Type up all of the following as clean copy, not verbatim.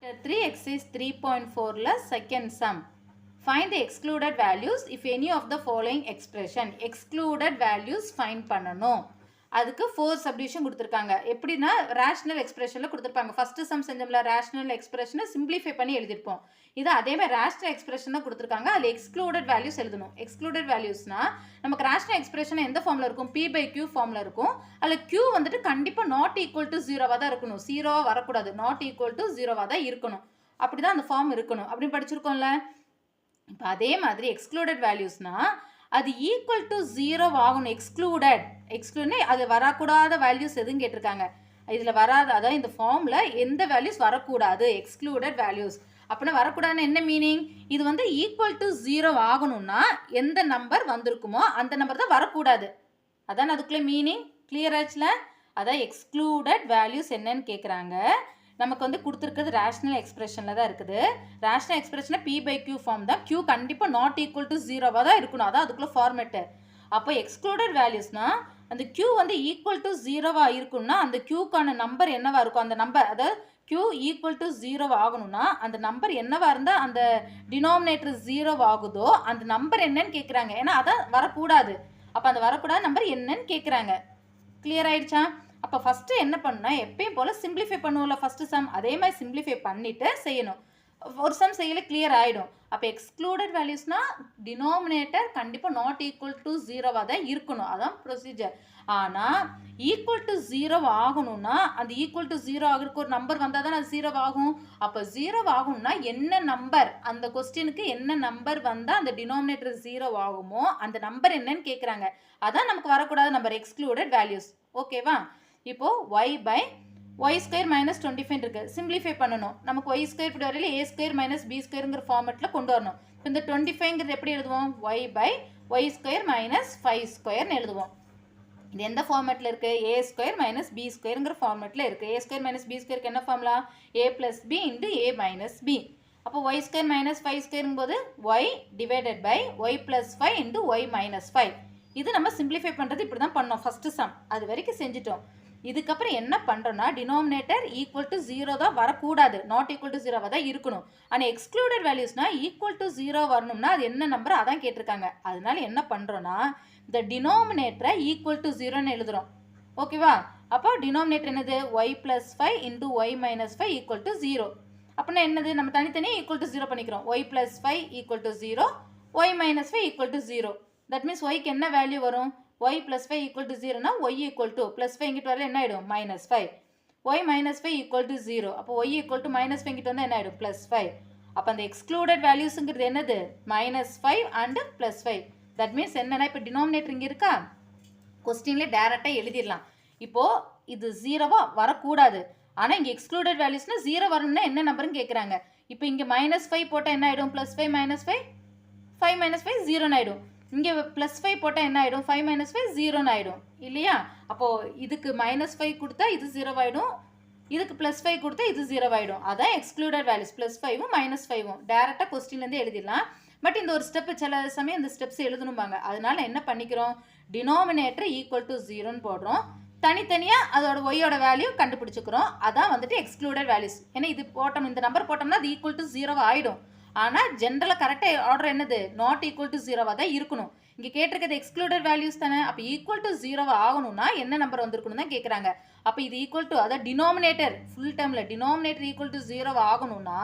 3 exercise 3.4 la second sum. Find the excluded values if any of the following expression. Excluded values find பண்ணணும். அதுக்கு 4 subdivision கொடுத்திருக்காங்க. எப்படின்னா rational expressionல கொடுத்திருப்பாங்க. first sum செஞ்சோம்ல rational expression simplify பண்ணி எழுதிருப்போம். இது அதே மாதிரி rational expression கொடுத்திருக்காங்க. அதுல excluded values எழுதணும். excluded valuesனா நமக்கு rational expression எந்த ஃபார்ம்ல இருக்கும்? p by q ஃபார்ம்ல இருக்கும். அதுல q வந்துட்டு கண்டிப்பா not equal to 0 தான் இருக்கணும். 0 வரக்கூடாது. not equal to 0 தான் இருக்கணும். அப்படிதான் அந்த ஃபார்ம் இருக்கணும். அப்படி படிச்சிருக்கோம்ல. இப்போ அதே மாதிரி excluded valuesனா அது equal to 0 ஆகணும். excluded அது வரக்கூடாத வேல்யூஸ் எதுன்னு கேட்டிருக்காங்க. இதுல வராத அதாவது இந்த ஃபார்ம்ல எந்த வேல்யூஸ் வரக்கூடாது excluded values. அப்படின்னா வரக்கூடாதுன்னு என்ன மீனிங்? இது வந்து equal to 0 ஆகணும்னா எந்த நம்பர் வந்திருக்குமோ அந்த நம்பர் தான் வரக்கூடாது. அதான் அதுக்குள்ள மீனிங் கிளியர் ஆச்சுல? அதான் excluded values என்னன்னு கேட்குறாங்க. நமக்கு வந்து கொடுத்துருக்கிறது ரேஷ்னல் எக்ஸ்பிரஷனில் தான் இருக்குது. ரேஷ்னல் எக்ஸ்பிரஷனில் p by q ஃபார்ம் தான். q கண்டிப்பாக நாட் ஈக்குவல் டு 0வாக தான் இருக்கணும். அதான் அதுக்குள்ள ஃபார்மேட்டு. அப்போ எக்ஸ்க்ளூடட் வேல்யூஸ்னால் அந்த q வந்து ஈக்குவல் டு 0வாக இருக்குன்னா அந்த qக்கான நம்பர் என்னவா இருக்கும்? அந்த நம்பர் அதாவது q ஈக்குவல் டு 0 ஆகணும்னா அந்த நம்பர் என்னவா இருந்தால் அந்த டினாமினேட்டர் 0 ஆகுதோ அந்த நம்பர் என்னன்னு கேட்குறாங்க. ஏன்னா அதான் வரக்கூடாது. அப்போ அந்த வரக்கூடாத நம்பர் என்னன்னு கேட்குறாங்க. கிளியர் ஆயிடுச்சா? அப்போ ஃபஸ்ட்டு என்ன பண்ணால் எப்பயும் போல் சிம்பிளிஃபை பண்ணுவோம்ல ஃபஸ்ட்டு சம் அதே மாதிரி சிம்பிளிஃபை பண்ணிவிட்டு செய்யணும். ஒரு சம் செய்யல கிளியர் ஆகிடும். அப்போ எக்ஸ்க்ளூடட் வேல்யூஸ்னால் டினாமினேட்டர் கண்டிப்பாக நாட் ஈக்குவல் டு 0வாக தான் இருக்கணும். அதான் ப்ரொசீஜர். ஆனால் ஈக்குவல் டு 0 ஆகணும்னா அந்த ஈக்குவல் டு 0 ஆகிறதுக்கு ஒரு நம்பர் வந்தால் தான் அது 0 ஆகும். அப்போ 0 ஆகணும்னா என்ன நம்பர் அந்த கொஸ்டினுக்கு என்ன நம்பர் வந்தால் அந்த டினாமினேட்டர் 0 ஆகுமோ அந்த நம்பர் என்னன்னு கேட்குறாங்க. அதான் நமக்கு வரக்கூடாத நம்பர் எக்ஸ்க்ளூடட் வேல்யூஸ். ஓகேவா? இப்போ y by y square minus 25 இருக்கு. சிம்பிளிஃபை பண்ணணும். நமக்கு y ஸ்கொயர் இப்படி வரையில a ஸ்கொயர் மைனஸ் b ஸ்கொயருங்கிற ஃபார்மெட்டில் கொண்டு வரணும். இப்போ இந்த 25ங்கிறது எப்படி எழுதுவோம்? y by y square minus 5 ஸ்கொயர்னு எழுதுவோம். இது எந்த ஃபார்மெட்டில் இருக்குது? a ஸ்கொயர் மைனஸ் b ஸ்கொயருங்கிற ஃபார்மெட்டில் இருக்குது. a ஸ்கொயர் மைனஸ் b ஸ்கொயருக்கு என்ன formula? a plus b into a minus b. அப்போ y ஸ்கொயர் மைனஸ் 5 ஸ்கொயருங்கும் போது y divided by y plus 5 into y minus 5. இது நம்ம சிம்பிளிஃபை பண்ணுறது இப்படி தான் பண்ணோம் ஃபஸ்ட்டு சம். அது வரைக்கும் செஞ்சுட்டோம். இதுக்கப்புறம் என்ன பண்ணுறோன்னா டினாமினேட்டர் ஈக்குவல் டு 0 தான் வரக்கூடாது. நாட் ஈக்குவல் டு 0வாக தான் இருக்கணும். ஆனால் எக்ஸ்க்ளூடட் வேல்யூஸ்னால் ஈக்குவல் டு 0 வரணும்னா அது என்ன நம்பர் அதான் கேட்டிருக்காங்க. அதனால என்ன பண்ணுறோன்னா இந்த டினாமினேட்டரை ஈக்குவல் டு 0ன்னு எழுதுகிறோம். ஓகேவா? அப்போ டினாமினேட்டர் என்னது? y plus 5 into y minus 5 equal to 0. அப்படின்னா என்னது? நம்ம தனித்தனியாக ஈக்குவல் டு 0 பண்ணிக்கிறோம். y plus 5 equal to 0, y minus 5 equal to 0. That means yக்கு என்ன வேல்யூ வரும்? y plus 5 equal to 0 na y equal to plus 5 இங்கிட்டு வரல என்ன ஆயிடும்? minus 5. y minus 5 equal to 0. அப்போ y equal to minus 5 இங்கிட்டு வந்தா என்ன ஆயிடும்? plus 5. அப்போ அந்த excluded valuesங்கிறது என்னது? minus 5 and plus 5. that means என்னன்னா இப்போ denominator இங்க இருக்கா? கொஸ்டின்ல டைரக்டா எழுதிடலாம். இப்போ இது 0வா வரக்கூடாது. ஆனா இங்க excluded valuesனா 0 வரணும்னா என்ன நம்பர்னு கேக்குறாங்க. இப்போ இங்க minus 5 போட்டா என்ன ஆயிடும்? plus 5 minus 5 5 minus 5 0 ஆயிடும். இங்கே ப்ளஸ் 5 போட்டால் என்ன ஆகிடும்? 5 மைனஸ் 5 0 ஆகிடும் இல்லையா? அப்போது இதுக்கு மைனஸ் 5 கொடுத்தா இது 0 ஆகிடும். இதுக்கு ப்ளஸ் 5 கொடுத்தா இது 0 ஆகிடும். அதான் எக்ஸ்க்ளூடட் வேல்யூஸ். ப்ளஸ் 5ம் மைனஸ் 5ம் டேரெக்டாக கொஸ்டின்லேருந்து எழுதிடலாம். பட் இந்த ஒரு ஸ்டெப்பு சில சமயம் இந்த ஸ்டெப்ஸ் எழுதணும்பாங்க. அதனால என்ன பண்ணிக்கிறோம்? டினாமினேட்டர் ஈக்குவல் டு 0ன்னு போடுறோம். தனித்தனியாக அதோட ஒய்யோட வேல்யூ கண்டுபிடிச்சிக்கிறோம். அதான் வந்துட்டு எக்ஸ்க்ளூடட் வேல்யூஸ். ஏன்னா இது போட்டோம் இந்த நம்பர் போட்டோம்னா அது ஈக்குவல் டு 0 ஆகிடும். ஆனால் ஜென்ரலாக கரெக்டாக ஆர்டர் என்னது? நாட் ஈக்குவல் டு 0வாக தான் இருக்கணும். இங்கே கேட்டிருக்கிறது எக்ஸ்க்ளூடட் வேல்யூஸ் தானே. அப்போ ஈக்குவல் டு 0 ஆகணும்னா என்ன நம்பர் வந்திருக்கணும் தான் கேட்குறாங்க. அப்போ இது ஈக்குவல் டு அதாவது டினாமினேட்டர் ஃபுல் டைமில் டினாமினேட்டர் ஈக்குவல் டு 0 ஆகணும்னா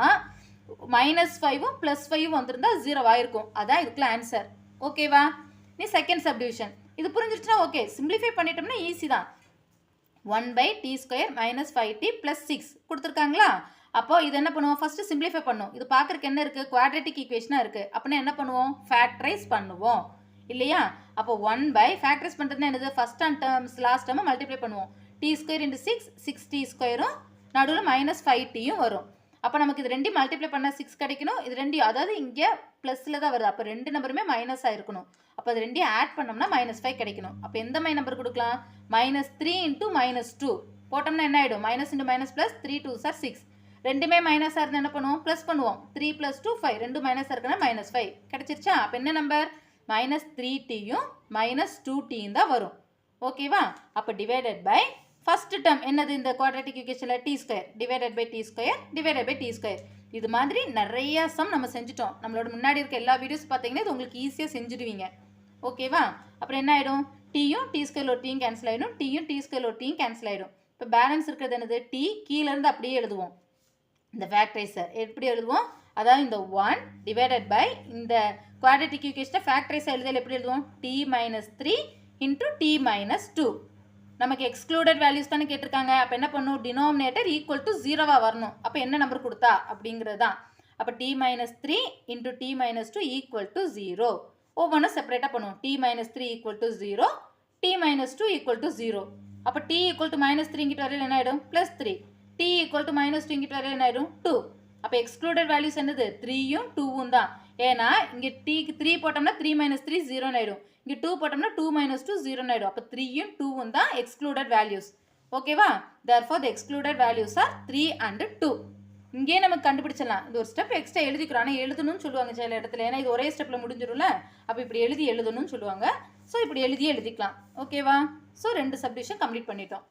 மைனஸ் 5ம் ப்ளஸ் 5ம் வந்திருந்தா 0 ஆயிருக்கும். அதான் இதுக்குள்ள ஆன்சர். ஓகேவா? நீ செகண்ட் சப்டிவிஷன் இது புரிஞ்சிருச்சுன்னா ஓகே. சிம்பிளிஃபை பண்ணிட்டோம்னா ஈஸி தான். 1 by t square minus 5t plus 6 கொடுத்துருக்காங்களா? அப்போ இது என்ன பண்ணுவோம்? ஃபஸ்ட்டு சிம்பிளிஃபை பண்ணுவோம். இது பார்க்குறக்கு என்ன இருக்குது? குவாட்ரேட்டிக் ஈக்குவேஷனாக இருக்குது. அப்படின்னா என்ன பண்ணுவோம்? ஃபேக்டரைஸ் பண்ணுவோம் இல்லையா? அப்போ 1 by ஃபேக்டரைஸ் பண்ணுறதுனா என்னது? ஃபஸ்ட் அண்ட் டேர்ம்ஸ் லாஸ்ட் டேர்மை மல்டிப்ளை பண்ணுவோம். t ஸ்கொயர் இன்ட்டு 6 6t ஸ்கொயரும் நடுவில் மைனஸ் 5tயும் வரும். அப்போ நமக்கு இது ரெண்டையும் மல்டிப்ளை பண்ணால் 6 கிடைக்கணும். இது ரெண்டையும் அதாவது இங்கே ப்ளஸில் தான் வருது. அப்போ ரெண்டு நம்பருமே மைனஸ் ஆகிருக்கணும். அப்போ அது ரெண்டையும் ஆட் பண்ணோம்னா மைனஸ் 5 கிடைக்கணும். அப்போ எந்த மாதிரி நம்பர் கொடுக்கலாம்? மைனஸ் 3 இன்ட்டு மைனஸ் 2 போட்டோம்னா என்ன ஆகிடும்? Minus into minus plus 3 2 sir 6. ரெண்டுமே மைனஸாக இருந்தால் என்ன பண்ணுவோம்? ப்ளஸ் பண்ணுவோம். 3 + 2 5 ரெண்டும் மைனஸாக இருக்குன்னா மைனஸ் 5 கிடைச்சிருச்சா? அப்போ என்ன நம்பர்? மைனஸ் 3tயும் மைனஸ் 2tயும் தான் வரும். ஓகேவா? அப்போ டிவைடட் பை ஃபர்ஸ்ட் டேர்ம் என்னது இந்த குவாட்ரேட்டிக் ஈக்குவேஷனில் t square divided by t square divided by t square. இது மாதிரி நிறைய சம் நம்ம செஞ்சுட்டோம். நம்மளோட முன்னாடி இருக்க எல்லா வீடியோஸ் பார்த்தீங்கன்னா இது உங்களுக்கு ஈஸியாக செஞ்சுடுவீங்க. ஓகேவா? அப்புறம் என்ன ஆகிடும், டீயும் டி ஸ்கொயர் ஒரு டீயும் கேன்சல் ஆகிடும், டீயும் டி ஸ்கொயர் ஒரு டீயும் கேன்சல் ஆகிடும். இப்போ பேலன்ஸ் இருக்கிறது என்னது, டி கீழேருந்து அப்படியே எழுதுவோம். இந்த ஃபேக்டரைசர் எப்படி எழுதுவோம், அதாவது இந்த 1 டிவைடட் பை இந்த குவாட்ரேட்டிக் ஈக்குவேஷனை ஃபேக்டரைசர் எழுதல் எப்படி எழுதுவோம், t minus 3 into t minus 2. நமக்கு எக்ஸ்க்ளூடட் வேல்யூஸ் தானே கேட்டிருக்காங்க. அப்போ என்ன பண்ணும், டினாமினேட்டர் ஈக்குவல் டு 0வா வரணும். அப்போ என்ன நம்பர் கொடுத்தா அப்படிங்கிறது தான். அப்போ t minus 3 into t minus 2 equal to 0. ஒவ்வொன்றும் செப்பரேட்டாக பண்ணுவோம். T minus 3 equal to 0, t minus 2 equal to 0. அப்போ டி ஈக்குவல் டு மைனஸ் 3 இங்கிட்டு வரையில் என்ன ஆகிடும், plus 3. T equal to minus 2 இங்கிட்டு வரையில் என்ன ஆகிடும், 2. அப்போ எக்ஸ்க்ளூடட் வேல்யூஸ் என்னது, 3யும் 2வும் தான். ஏன்னா இங்கே டிக்கு 3 போட்டோம்னா 3 மைனஸ் 3 0 ஆகிடும். இங்கே 2 போட்டோம்னா 2 மைனஸ் 2 0 ஆகிடும். அப்போ 3யும் 2வும் தான் எக்ஸ்க்ளூடட் வேல்யூஸ். ஓகேவா? therefore the excluded values are 3 and 2. இங்கே நமக்கு கண்டுபிடிச்சிடலாம். இது ஒரு ஸ்டெப் எக்ஸ்ட்ரா எழுதிக்கிறோம். ஆனால் எழுதணும்னு சொல்லுவாங்க சில இடத்துல. ஏன்னா இது ஒரே ஸ்டெப்பில் முடிஞ்சிடும்ல. அப்போ இப்படி எழுதணும்னு சொல்லுவாங்க. ஸோ இப்படி எழுதிக்கலாம். ஓகேவா? ஸோ 2 சப்டிவிஷன் கம்ப்ளீட் பண்ணிட்டோம்.